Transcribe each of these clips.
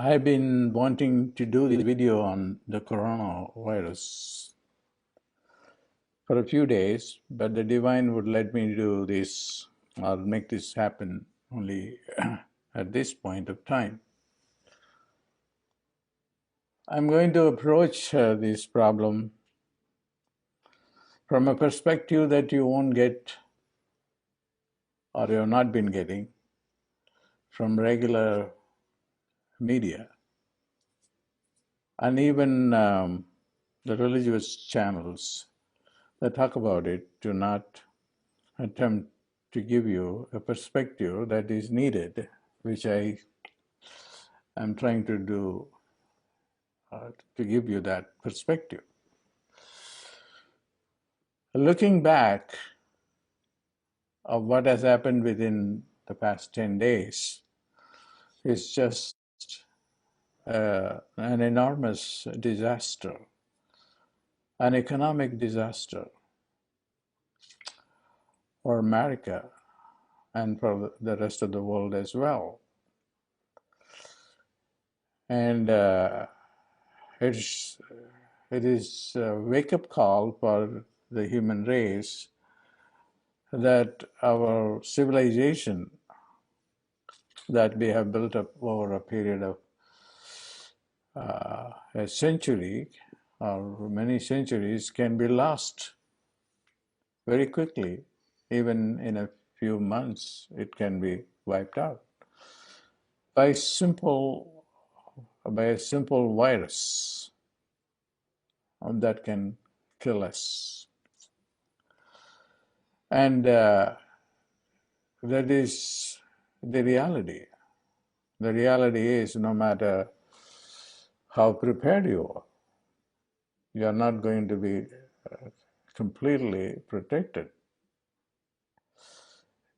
I've been wanting to do the video on the coronavirus for a few days, but the divine would let me do this or make this happen only at this point of time. I'm going to approach this problem from a perspective that you won't get or you have not been getting from regular media and even the religious channels that talk about it do not attempt to give you a perspective that is needed, which I am trying to do to give you that perspective. Looking back of what has happened within the past 10 days is just an enormous disaster, an economic disaster for America and for the rest of the world as well. And it is a wake-up call for the human race that our civilization that we have built up over a period of a century or many centuries can be lost very quickly. Even in a few months, it can be wiped out by a simple virus that can kill us. And that is the reality. The reality is no matter how prepared you are not going to be completely protected.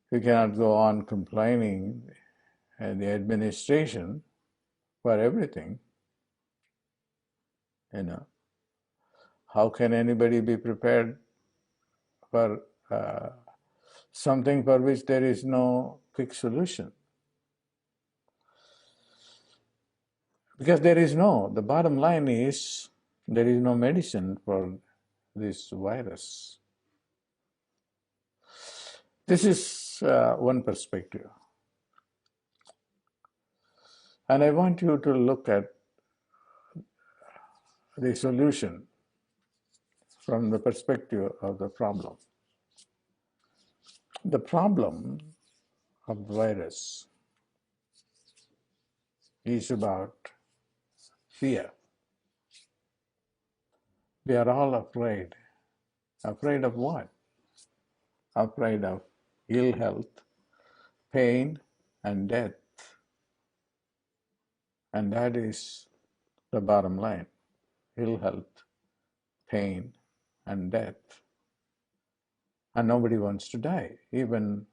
You cannot go on complaining at the administration for everything. How can anybody be prepared for something for which there is no quick solution? Because the bottom line is there is no medicine for this virus. This is one perspective. And I want you to look at the solution from the perspective of the problem. The problem of the virus is about fear. We are all afraid. Afraid of what? Afraid of ill health, pain, and death. And that is the bottom line. Ill health, pain, and death. And nobody wants to die, even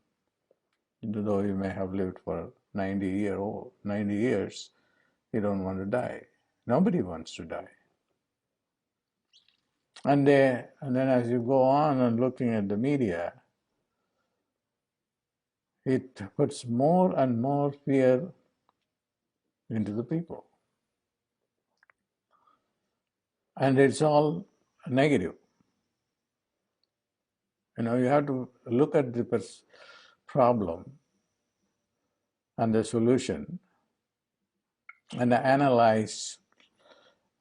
though you may have lived for 90 years, you don't want to die. Nobody wants to die. And then as you go on and looking at the media, it puts more and more fear into the people. And it's all negative. You have to look at the problem and the solution and analyze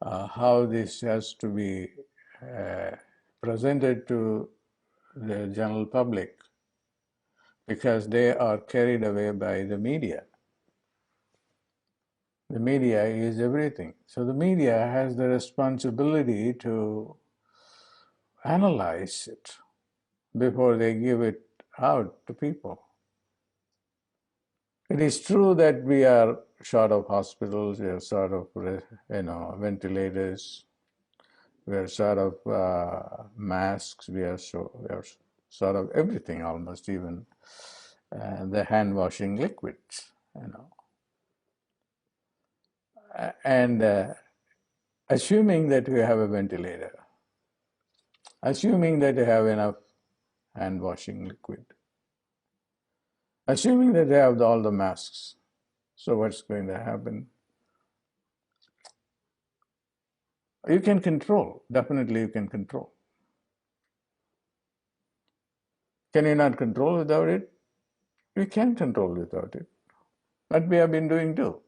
how this has to be presented to the general public, because they are carried away by the media. The media is everything. So the media has the responsibility to analyze it before they give it out to people. It is true that we are short of hospitals, we are short of ventilators, we are short of masks, we are short of everything almost, even the hand washing liquids. And assuming that you have a ventilator, assuming that you have enough hand washing liquid, assuming that you have all the masks, so what's going to happen? You can control. Definitely you can control. Can you not control without it? You can control without it. That we have been doing too.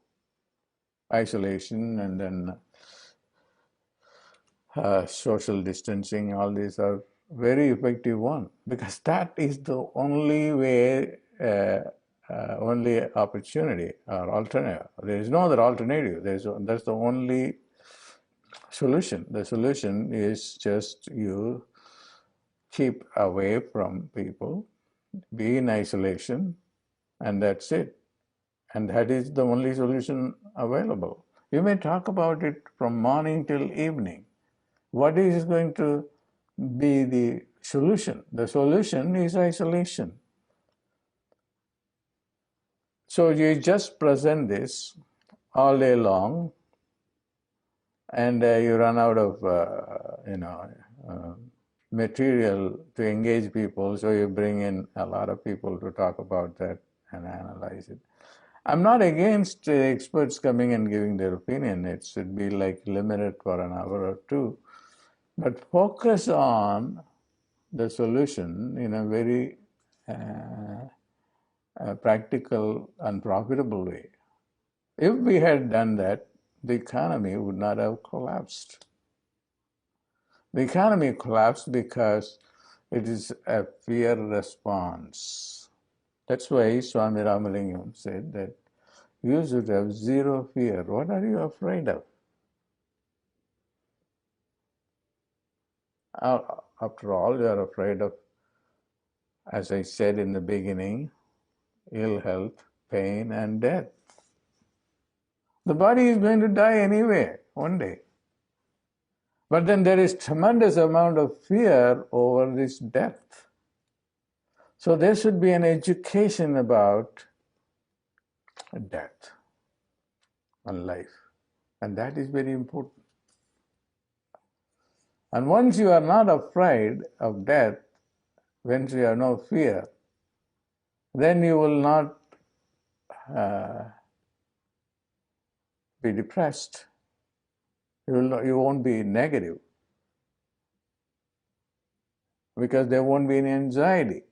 Isolation and then social distancing, all these are very effective one because that is the only way, only opportunity or alternative. There is no other alternative. That's the only solution. The solution is just you keep away from people, be in isolation, and that's it. And that is the only solution available. You may talk about it from morning till evening. What is going to be the solution? The solution is isolation. So you just present this all day long, and you run out of uh, material to engage people. So you bring in a lot of people to talk about that and analyze it. I'm not against experts coming and giving their opinion. It should be like limited for an hour or two, but focus on the solution in a very practical and profitable way. If we had done that, the economy would not have collapsed. The economy collapsed because it is a fear response. That's why Swami Ramalingam said that you should have zero fear. What are you afraid of? After all, you are afraid of, as I said in the beginning, ill health, pain, and death. The body is going to die anyway, one day. But then there is tremendous amount of fear over this death. So there should be an education about death and life. And that is very important. And once you are not afraid of death, once you have no fear, then you will not be depressed. You won't be negative because there won't be any anxiety.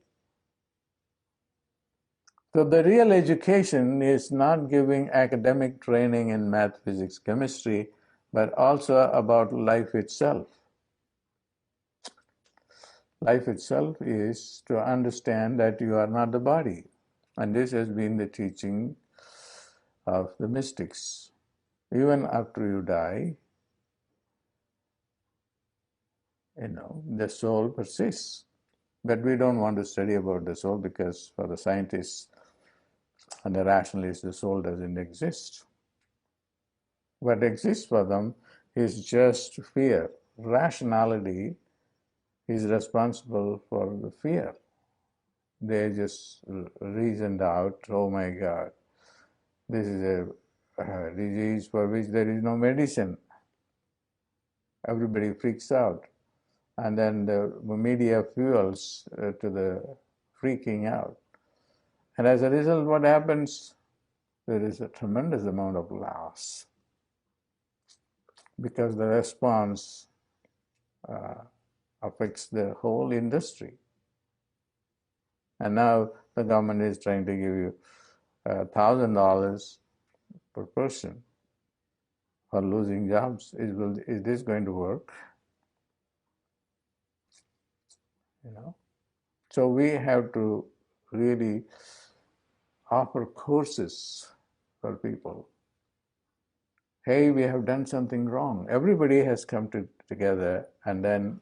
So the real education is not giving academic training in math, physics, chemistry, but also about life itself. Life itself is to understand that you are not the body. And this has been the teaching of the mystics. Even after you die, the soul persists. But we don't want to study about the soul because for the scientists and the rationalists, the soul doesn't exist. What exists for them is just fear. Rationality is responsible for the fear. They just reasoned out, oh my God, this is a disease for which there is no medicine. Everybody freaks out. And then the media fuels to the freaking out. And as a result, what happens? There is a tremendous amount of loss because the response affects the whole industry. And now the government is trying to give you $1,000 per person for losing jobs. Is this going to work? So we have to really offer courses for people. Hey, we have done something wrong. Everybody has come together and then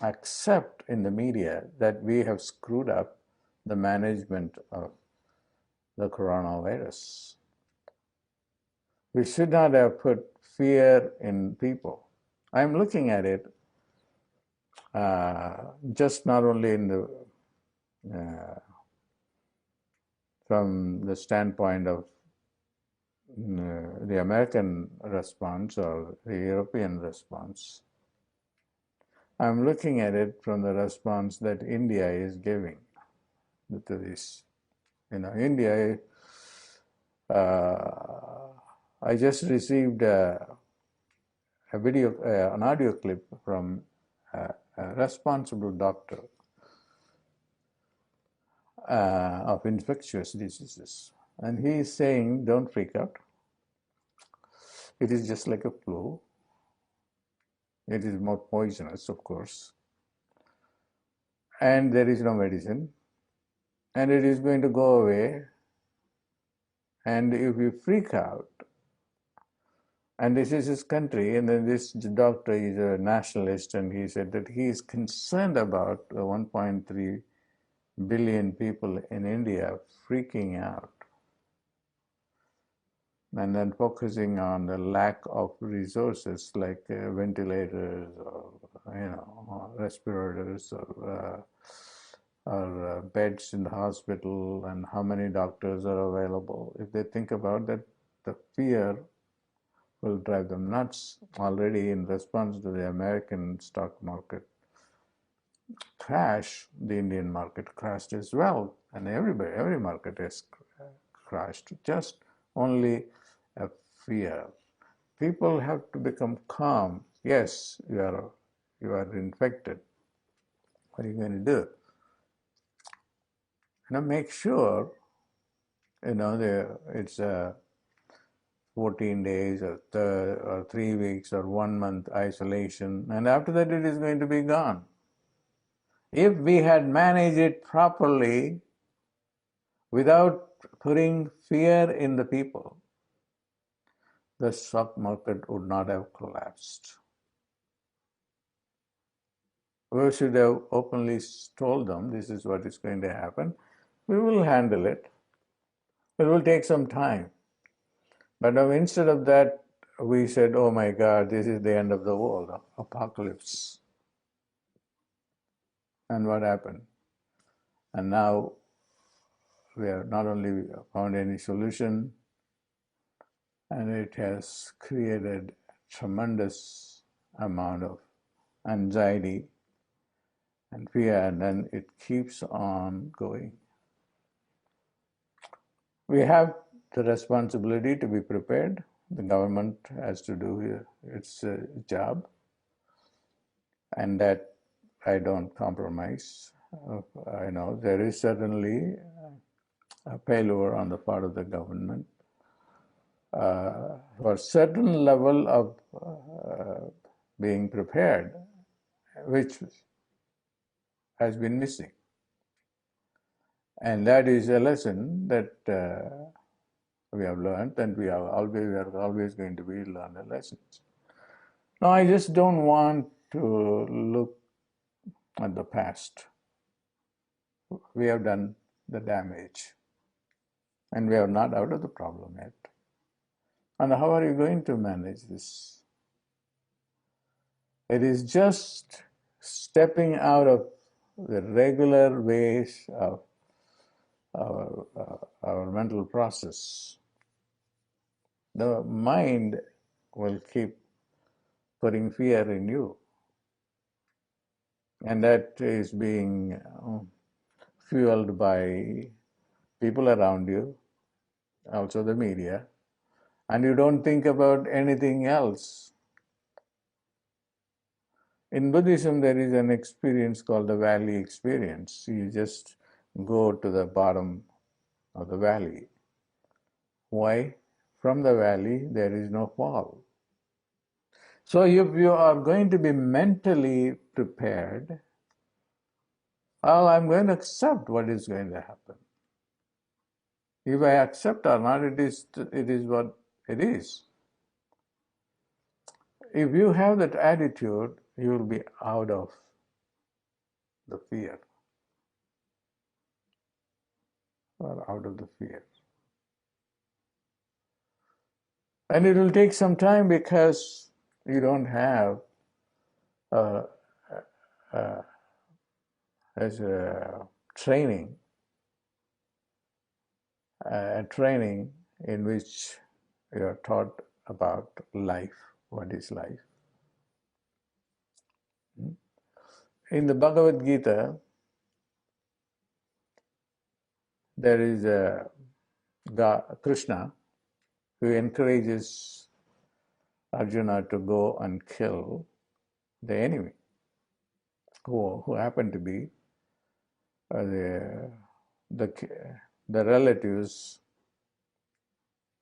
accept in the media that we have screwed up the management of the coronavirus. We should not have put fear in people. I'm looking at it just not only in from the standpoint of the American response or the European response. I'm looking at it from the response that India is giving to this. India, I just received an audio clip from a responsible doctor of infectious diseases. And he is saying, don't freak out. It is just like a flu. It is more poisonous, of course. And there is no medicine. And it is going to go away. And if you freak out, and this is his country, and then this doctor is a nationalist, and he said that he is concerned about 1.3 billion people in India freaking out, and then focusing on the lack of resources like ventilators or respirators or beds in the hospital and how many doctors are available. If they think about that, the fear will drive them nuts. Already in response to the American stock market crash, the Indian market crashed as well, and every market has crashed. Just only a fear. People have to become calm. Yes, you are infected. What are you going to do? Make sure it's 14 days or 3 weeks or 1 month isolation, and after that it is going to be gone. If we had managed it properly without putting fear in the people, the stock market would not have collapsed. We should have openly told them this is what is going to happen. We will handle it. It will take some time. But instead of that, we said, oh my God, this is the end of the world, apocalypse. And what happened? And now we have not only found any solution, and it has created tremendous amount of anxiety and fear, and then it keeps on going. We have the responsibility to be prepared. The government has to do its job, and that I don't compromise. I know there is certainly a failure on the part of the government for a certain level of being prepared, which has been missing. And that is a lesson that we have learned, and we are always going to be learning lessons. Now, I just don't want to look at the past. We have done the damage, and we are not out of the problem yet. And how are you going to manage this? It is just stepping out of the regular ways of our mental process. The mind will keep putting fear in you, and that is being fueled by people around you, also the media, and you don't think about anything else. In Buddhism, there is an experience called the valley experience. You just go to the bottom of the valley. Why? From the valley, there is no fall. So if you are going to be mentally prepared, I'm going to accept what is going to happen. If I accept or not, it is what it is. If you have that attitude, you will be out of the fear, or out of the fear. And it will take some time because you don't have as a training in which you are taught about life. What is life? In the Bhagavad Gita, there is a Krishna who encourages Arjuna to go and kill the enemy, who happened to be uh, the, the the relatives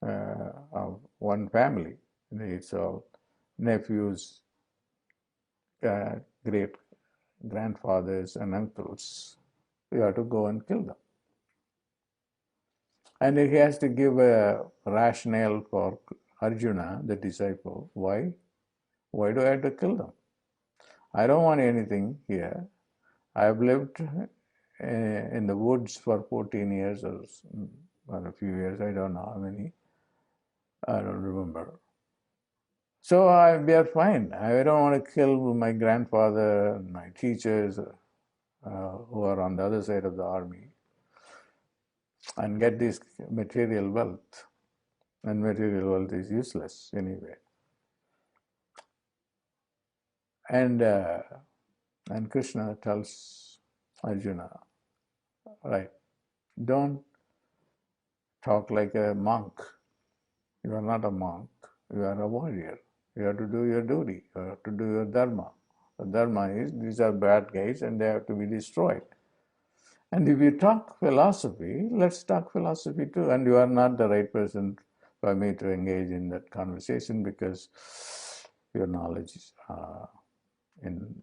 of one family. It's all nephews, uh, great grandfathers, and uncles. You have to go and kill them. And he has to give a rationale for Arjuna, the disciple. Why? Why do I have to kill them? I don't want anything here. I've lived in the woods for 14 years or a few years, I don't know how many, I don't remember. So we are fine. I don't want to kill my grandfather, my teachers who are on the other side of the army, and get this material wealth. And material wealth is useless anyway. And Krishna tells Arjuna, right, don't talk like a monk. You are not a monk. You are a warrior. You have to do your duty. You have to do your dharma. The dharma is these are bad guys and they have to be destroyed. And if you talk philosophy, let's talk philosophy too. And you are not the right person for me to engage in that conversation because your knowledge in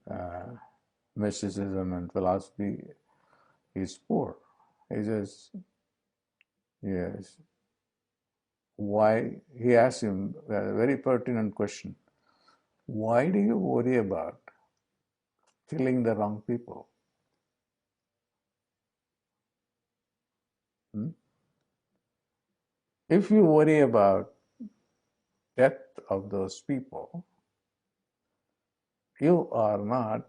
mysticism and philosophy is poor. He says, yes. Why? He asks him a very pertinent question. Why do you worry about killing the wrong people? Hmm? If you worry about death of those people, you are not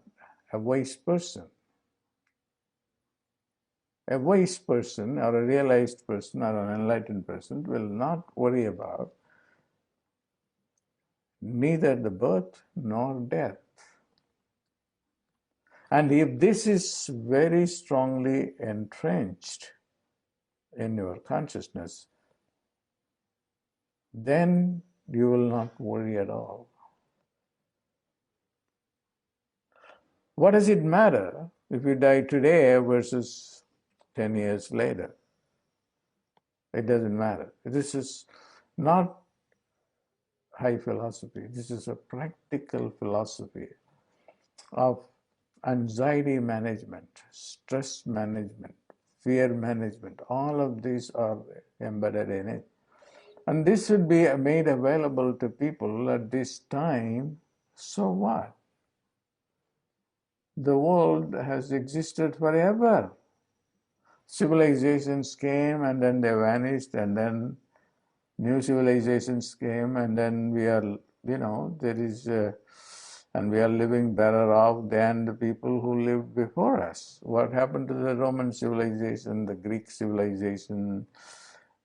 a wise person. A wise person or a realized person or an enlightened person will not worry about neither the birth nor death. And if this is very strongly entrenched in your consciousness, then you will not worry at all. What does it matter if you die today versus 10 years later? It doesn't matter. This is not high philosophy. This is a practical philosophy of anxiety management, stress management, fear management. All of these are embedded in it. And this should be made available to people at this time. So what? The world has existed forever. Civilizations came and then they vanished, and then new civilizations came, and then we are, there is, and we are living better off than the people who lived before us. What happened to the Roman civilization, the Greek civilization,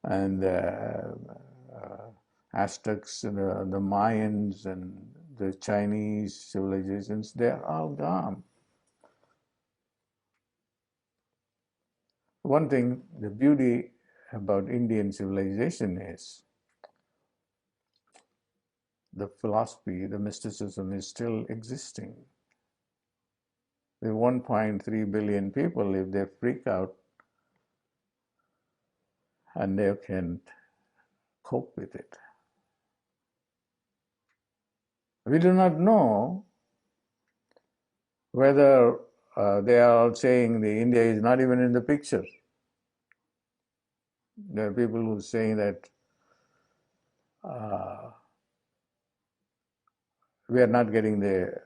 and Aztecs, the Mayans, and the Chinese civilizations? They are all gone. One thing, the beauty about Indian civilization is the philosophy, the mysticism is still existing. The 1.3 billion people, if they freak out and they can cope with it. We do not know whether they are all saying the India is not even in the picture. There are people who are saying that we are not getting the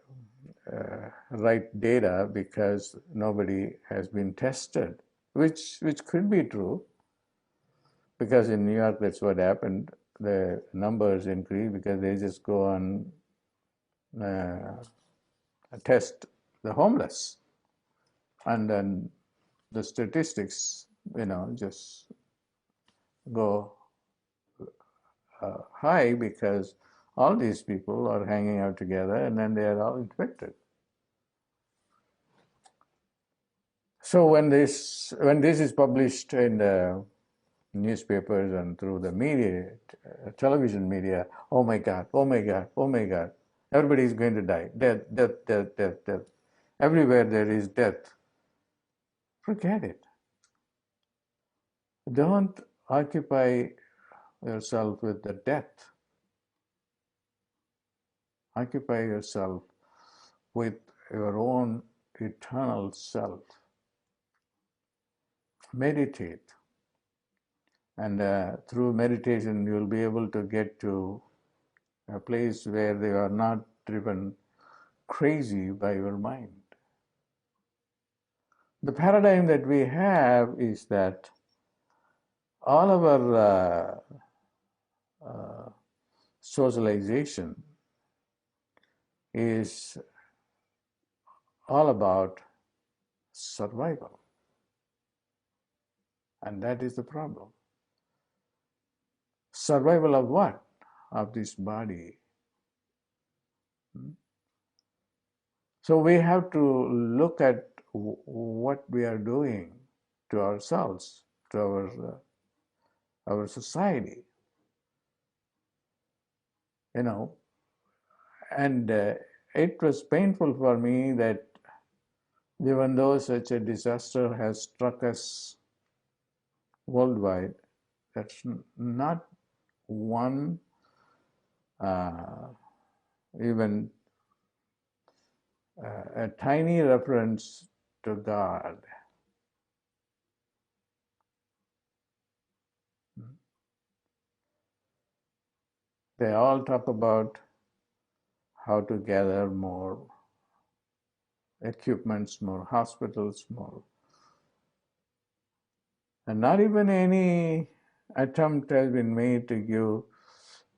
right data because nobody has been tested, which could be true, because in New York that's what happened. The numbers increase because they just go on test the homeless, and then the statistics, just go high because all these people are hanging out together and then they are all infected. So when this is published in the newspapers and through the media, television media. Oh my God, oh my God, oh my God. Everybody is going to die. Death, death, death, death, death. Everywhere there is death. Forget it. Don't occupy yourself with the death. Occupy yourself with your own eternal self. Meditate. And through meditation, you'll be able to get to a place where you are not driven crazy by your mind. The paradigm that we have is that all of our socialization is all about survival. And that is the problem. Survival of what? Of this body. So we have to look at what we are doing to ourselves, to our society. And it was painful for me that even though such a disaster has struck us worldwide, that's not one even a tiny reference to God. They all talk about how to gather more equipments, more hospitals, more. And not even any attempt has been made to give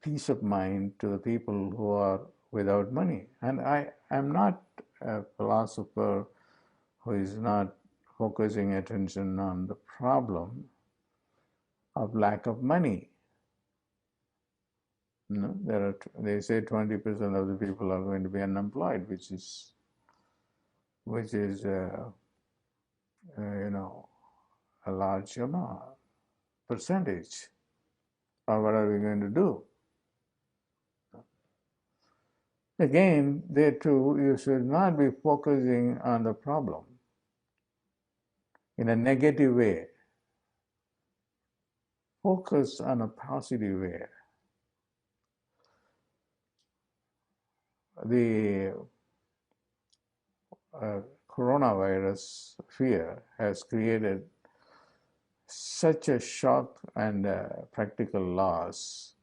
peace of mind to the people who are without money. And I am not a philosopher who is not focusing attention on the problem of lack of money. They say 20% of the people are going to be unemployed, which is a large percentage. Or what are we going to do? Again, there too, you should not be focusing on the problem in a negative way. Focus on a positive way. The coronavirus fear has created such a shock and practical loss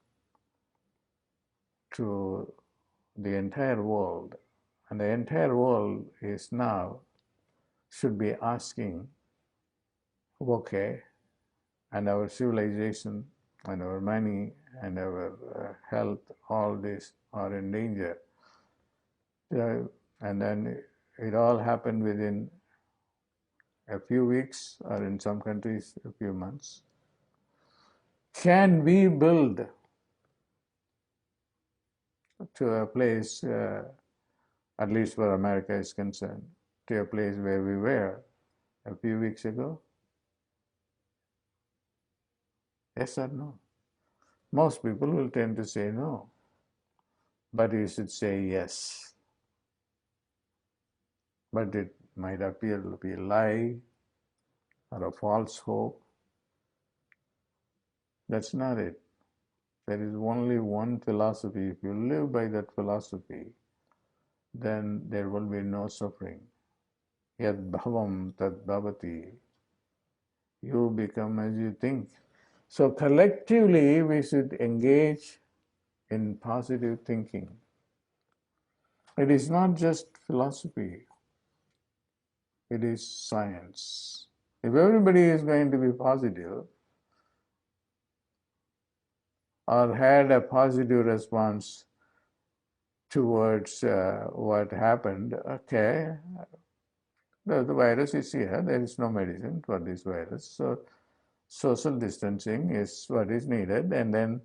to the entire world. And the entire world is now should be asking, okay, and our civilization and our money and our health, all this are in danger. And then it all happened within a few weeks, or in some countries, a few months. Can we build to a place, at least where America is concerned, to a place where we were a few weeks ago? Yes or no? Most people will tend to say no, but you should say yes. But it might appear to be a lie or a false hope. That's not it. There is only one philosophy. If you live by that philosophy, then there will be no suffering. Yad bhavam tad bhavati. You become as you think. So collectively, we should engage in positive thinking. It is not just philosophy. It is science. If everybody is going to be positive or had a positive response towards what happened, okay, the virus is here, there is no medicine for this virus, so social distancing is what is needed, and then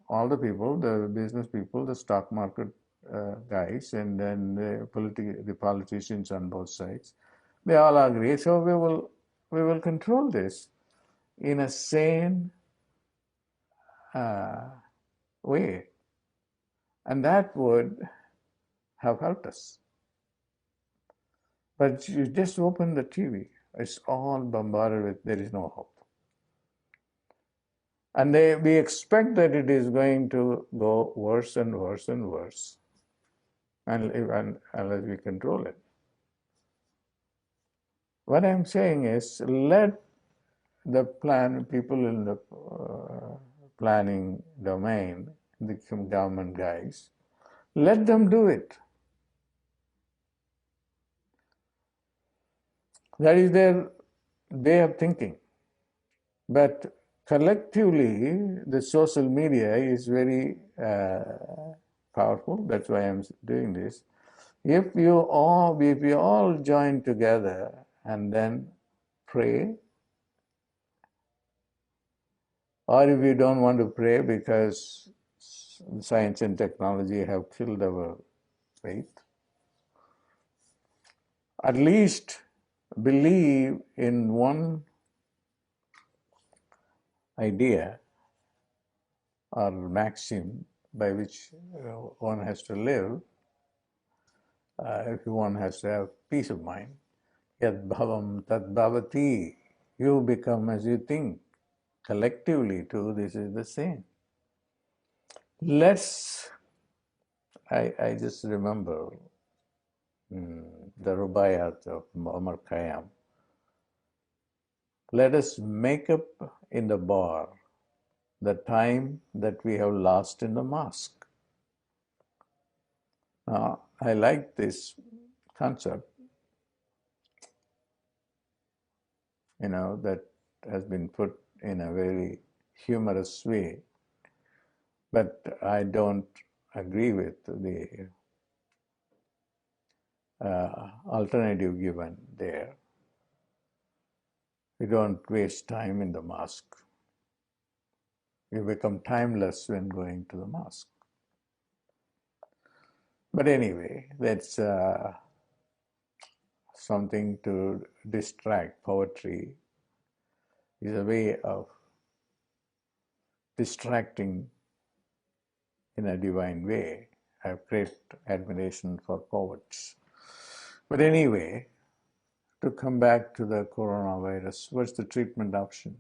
all the people, the business people, the stock market guys, and then the politicians on both sides, they all agree. So we will control this. in a sane way. And that would have helped us. But you just open the TV, it's all bombarded with there is no hope. And we expect that it is going to go worse and worse and worse unless we control it. What I'm saying is, let the people in the planning domain, the government guys, let them do it. That is their way of thinking. But collectively, the social media is very powerful. That's why I'm doing this. If we all join together and then pray, or if we don't want to pray because science and technology have killed our faith, at least believe in one idea or maxim by which one has to live if one has to have peace of mind. Yad bhavam tad bhavati. You become as you think. Collectively too, this is the same. I just remember the Rubaiyat of Omar Khayyam. Let us make up in the bar the time that we have lost in the mosque. Now, I like this concept, that has been put in a very humorous way, but I don't agree with the alternative given there. We don't waste time in the mosque. We become timeless when going to the mosque. But anyway, that's something to distract. Poetry is a way of distracting in a divine way. I have great admiration for poets. But anyway, to come back to the coronavirus, what's the treatment option?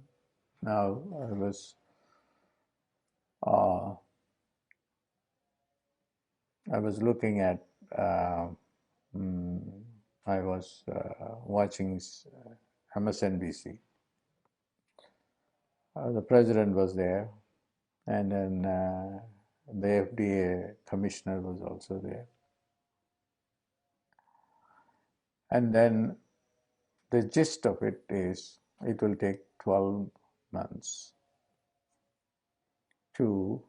Now, I was looking at, I was watching MSNBC. The president was there, and then the FDA commissioner was also there. And then the gist of it is it will take 12 months to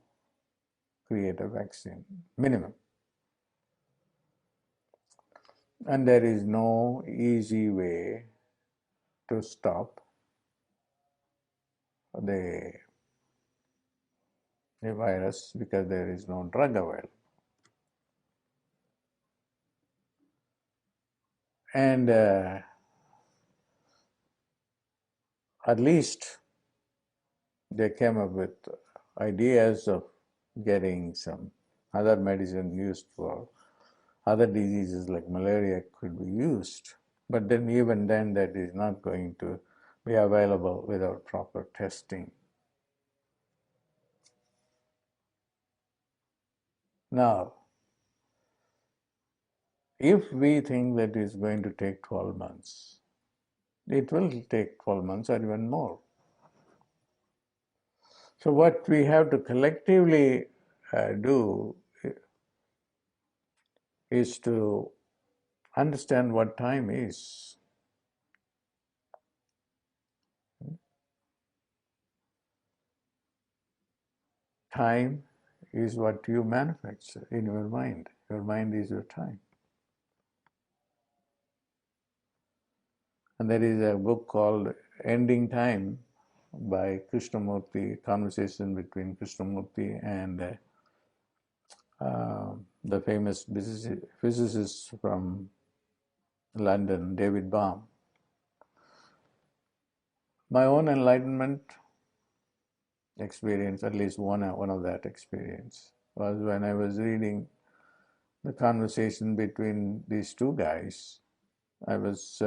create a vaccine, minimum. And there is no easy way to stop the virus because there is no drug available. And at least they came up with ideas of getting some other medicine used for other diseases like malaria could be used. But then even then that is not going to be available without proper testing. Now, if we think that is going to take 12 months, it will take 12 months or even more. So what we have to collectively do is to understand what time is. Time is what you manufacture in your mind. Your mind is your time. And there is a book called Ending Time by Krishnamurti, conversation between Krishnamurti and the famous physicist from London, David Bohm. My own enlightenment experience, at least one of that experience, was when I was reading the conversation between these two guys. I was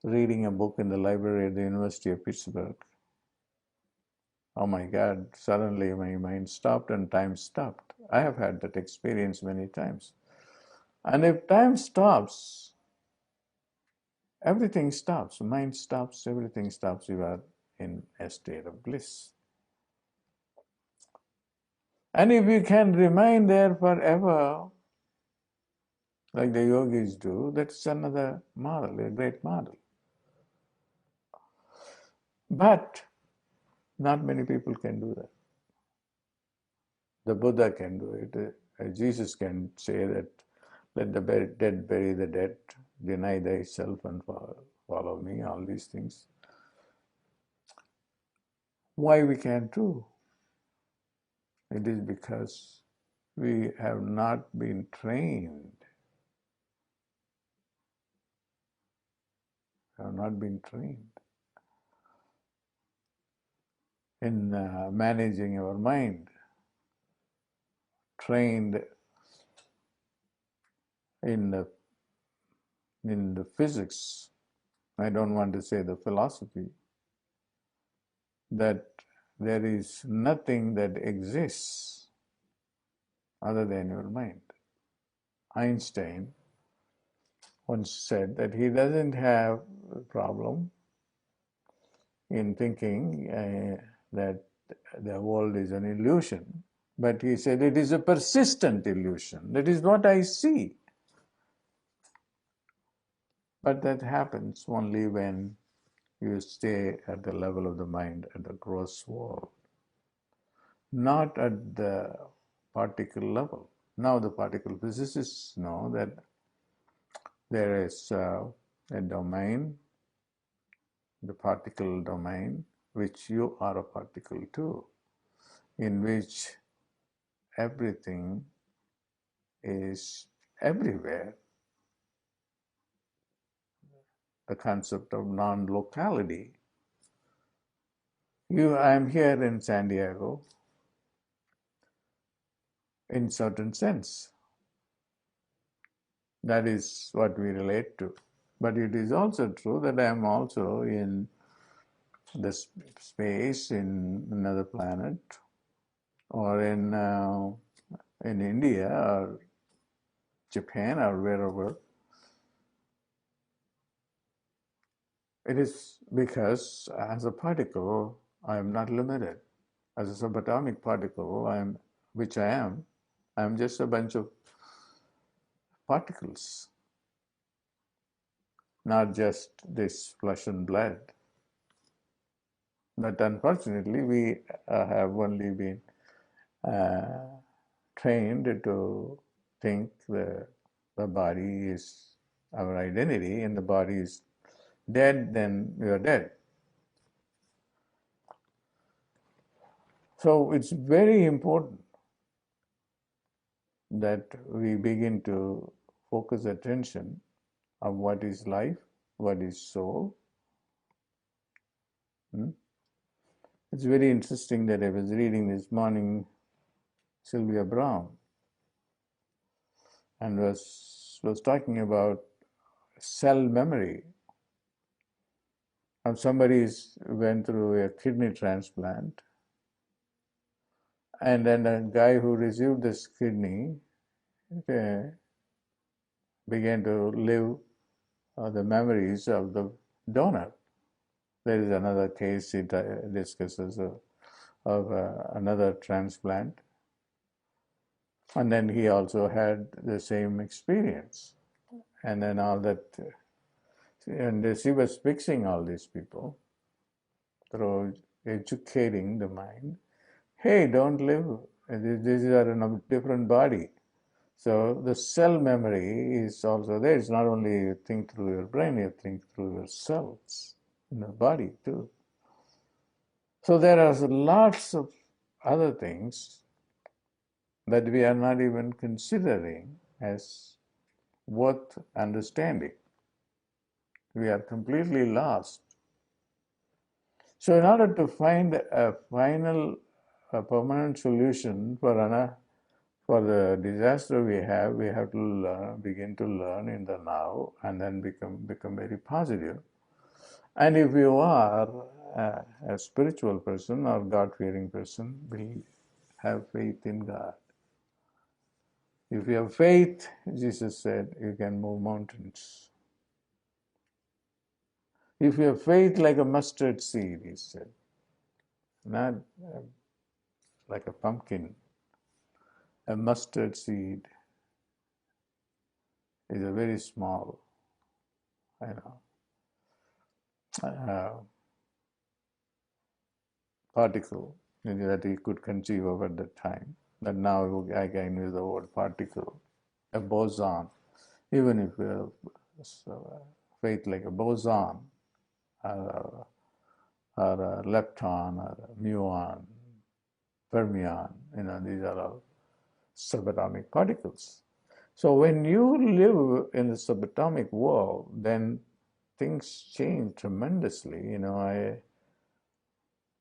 reading a book in the library at the University of Pittsburgh. Oh my God, suddenly my mind stopped and time stopped. I have had that experience many times. And if time stops, everything stops. Mind stops, everything stops. You are in a state of bliss. And if you can remain there forever, like the yogis do, that's another model, a great model. But not many people can do that. The Buddha can do it. Jesus can say that, let the dead bury the dead, deny thyself and follow me, all these things. Why we can't do? It is because we have not been trained. Have not been trained in managing our mind, trained in the physics. I don't want to say the philosophy, that there is nothing that exists other than your mind. Einstein once said that he doesn't have a problem in thinking that the world is an illusion, but he said it is a persistent illusion. That is what I see. But that happens only when you stay at the level of the mind, at the gross world, not at the particle level. Now the particle physicists know that there is a domain, the particle domain, which you are a particle too, in which everything is everywhere. The concept of non-locality. I am here in San Diego in certain sense. That is what we relate to. But it is also true that I am also in the space, in another planet, or in India or Japan or wherever. It is because as a particle, I am not limited. As a subatomic particle, which I am just a bunch of particles, not just this flesh and blood. But unfortunately, we have only been trained to think the body is our identity and the body is dead, then we are dead. So it's very important that we begin to focus attention on what is life, what is soul. It's very interesting that I was reading this morning Sylvia Browne and was talking about cell memory. And somebody went through a kidney transplant, and then a guy who received this kidney began to live the memories of the donor. There is another case it discusses of another transplant, and then he also had the same experience, and then all that, and she was fixing all these people through educating the mind. Hey, don't live. These are in a different body. So the cell memory is also there. It's not only you think through your brain, you think through your cells in the body too. So there are lots of other things that we are not even considering as worth understanding. We are completely lost So in order to find a final, a permanent solution for the disaster we have to begin to learn in the now, and then become very positive. And if you are a spiritual person or God-fearing person, will have faith in God. If you have faith, Jesus said, you can move mountains. If you have faith like a mustard seed, he said, not like a pumpkin, a mustard seed is a very small, you know, uh, particle that he could conceive of at that time. But now I can use the word particle, a boson. Even if you have faith like a boson, or a lepton, or a muon, fermion, these are all subatomic particles. So when you live in the subatomic world, then things change tremendously.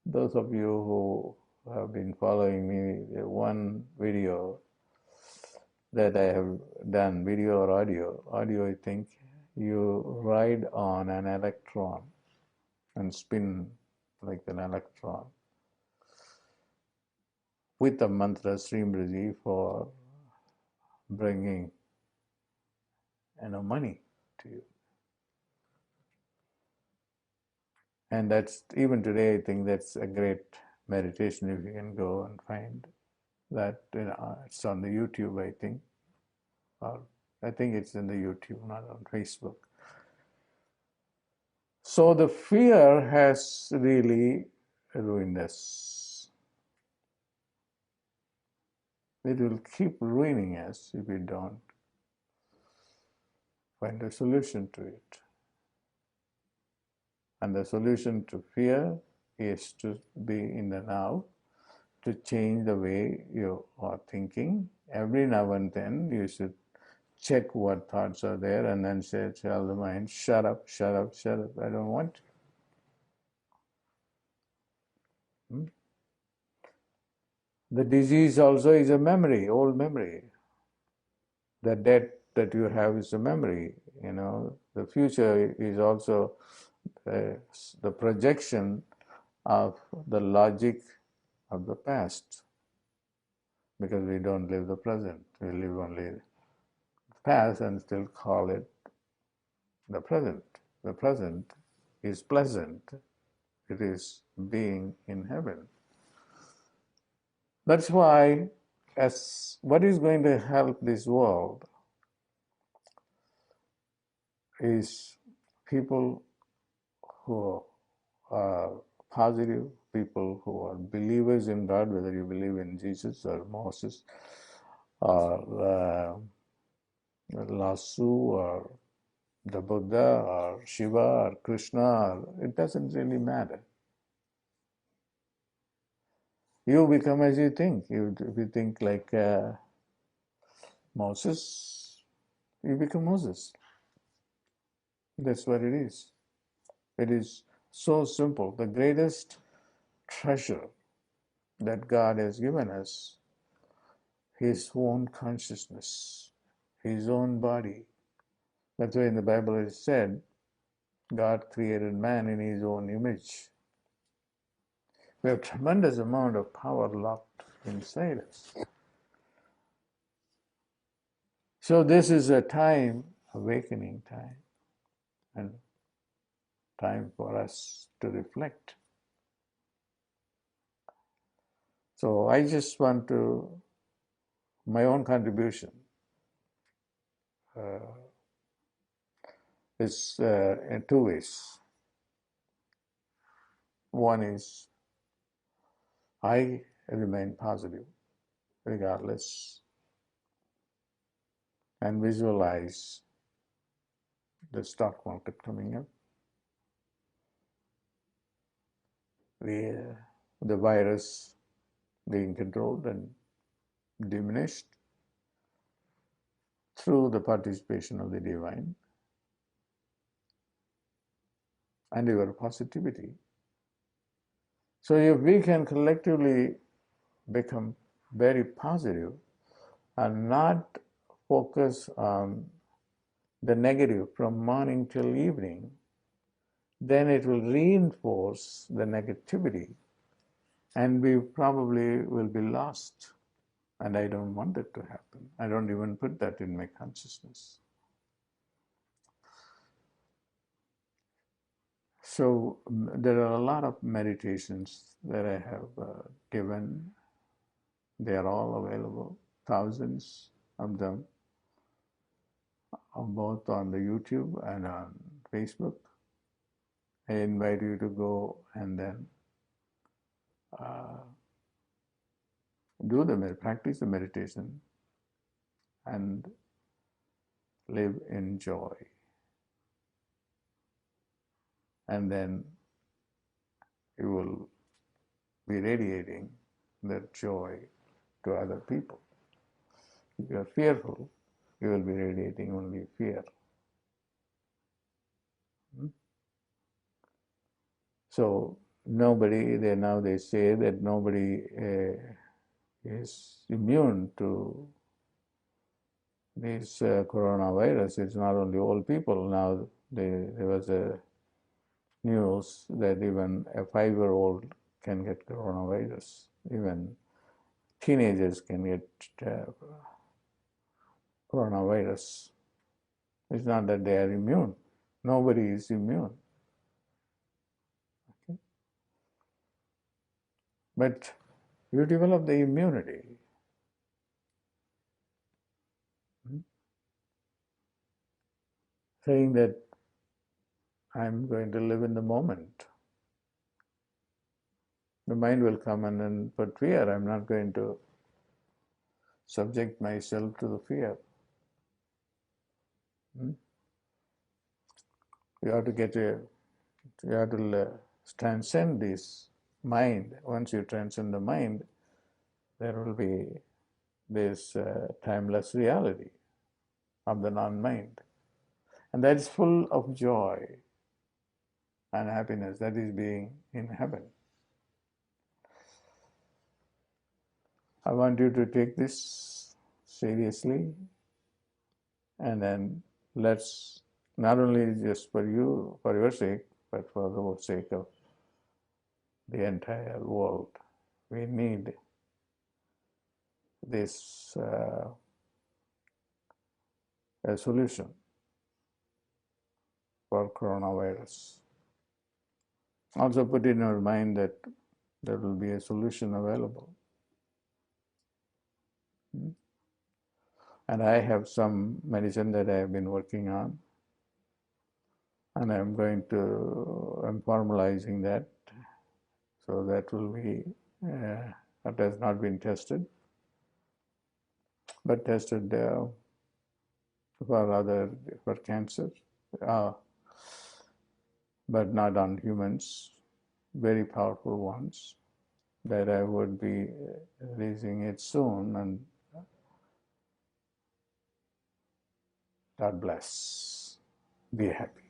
Those of you who have been following me, one video that I have done, video or audio, I think, you ride on an electron and spin like an electron with a mantra Srimriji for bringing money to you. And that's, even today, I think that's a great meditation if you can go and find that. It's on the YouTube, I think, or I think it's in the YouTube, not on Facebook. So the fear has really ruined us. It will keep ruining us if we don't find a solution to it. And the solution to fear is to be in the now, to change the way you are thinking. Every now and then you should check what thoughts are there and then tell the mind, shut up, shut up, shut up, I don't want to. The disease also is a memory, old memory. The debt that you have is a memory. The future is also the projection of the logic of the past, because we don't live the present. We live only the past and still call it the present. The present is pleasant. It is being in heaven. That's why, as what is going to help this world is people who are positive, people who are believers in God, whether you believe in Jesus or Moses or Lasu or the Buddha or Shiva or Krishna, it doesn't really matter. You become as you think. If you think like Moses, you become Moses. That's what it is. It is so simple. The greatest treasure that God has given us, His own consciousness, His own body. That's why in the Bible it said, God created man in His own image. We have tremendous amount of power locked inside us. So this is a time, awakening time, and time for us to reflect. So I just want to, my own contribution is in two ways. One is I remain positive regardless and visualize the stock market coming up, the virus being controlled and diminished through the participation of the divine and your positivity. So if we can collectively become very positive and not focus on the negative from morning till evening, then it will reinforce the negativity and we probably will be lost. And I don't want it to happen. I don't even put that in my consciousness. So there are a lot of meditations that I have given. They are all available, thousands of them, both on the YouTube and on Facebook. I invite you to go and then practice the meditation and live in joy. And then you will be radiating that joy to other people. If you are fearful, you will be radiating only fear. So now they say that nobody is immune to this coronavirus. It's not only old people. Now there was a news that even a 5-year-old can get coronavirus. Even teenagers can get coronavirus. It's not that they are immune. Nobody is immune. Okay? But you develop the immunity. Saying that I'm going to live in the moment. The mind will come and then put fear. I'm not going to subject myself to the fear. You have to transcend this mind. Once you transcend the mind, there will be this timeless reality of the non-mind. And that is full of joy and happiness. That is being in heaven. I want you to take this seriously, and then let's, not only just for your sake, but for the sake of the entire world, we need this a solution for coronavirus. Also put in your mind that there will be a solution available. And I have some medicine that I have been working on, and I'm formalizing that. So that will be, that has not been tested, but tested for cancer, but not on humans, very powerful ones, that I would be releasing it soon, and God bless. Be happy.